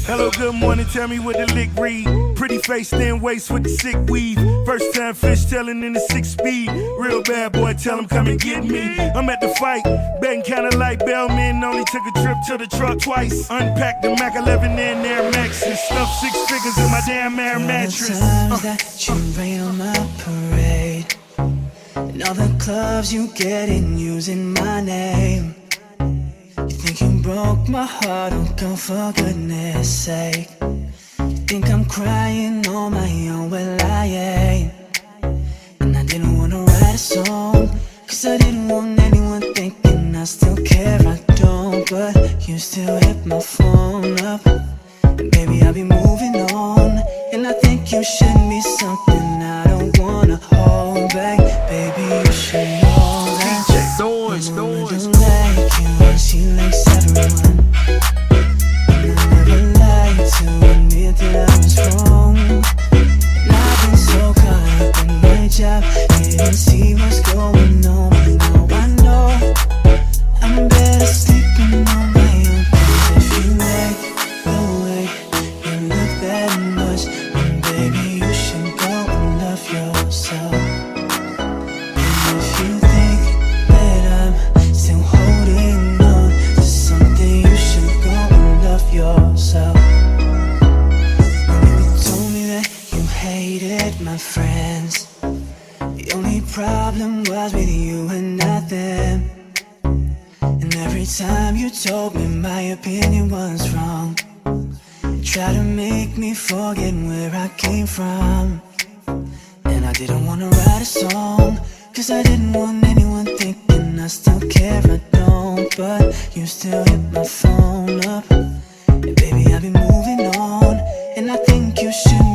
Hello, good morning, tell me what the lick read. Pretty face, thin waist with the sick weave. First time fish tailing in the 6-speed. Real bad boy, tell him come and get me. I'm at the fight, betting kinda like Bellman. Only took a trip to the truck twice. Unpacked the Mac 11 in Air Maxes. Stuffed 6 figures in my damn air mattress. The times that you rain on my parade, and all the clubs you get in using my name. You think you broke my heart, oh girl, for goodness sake. You think I'm crying on my own, well I ain't. And I didn't wanna write a song, cause I didn't want anyone thinking I still care, I don't. But you still hit my phone up, and baby I'll be moving on. And I think you should be something I don't wanna hold back. Baby you should know that don't like you, and she likes everyone. And I never lied to admit that I was wrong. And I've been so caught up in my job, didn't see what's going on. But now I know I'm better sleeping on my own. Cause if you make the way you look that much, then baby you should go and love yourself. And if you think that I'm still holding on to something, you should go and love yourself. When you told me that you hated my friends, the only problem was with you and not them. And every time you told me my opinion was wrong, you tried to make me forget where I came from. And I didn't wanna write a song, cause I didn't want anyone thinking I still care, I don't. But you still hit my phone up, and baby I've been moving on. And I think you should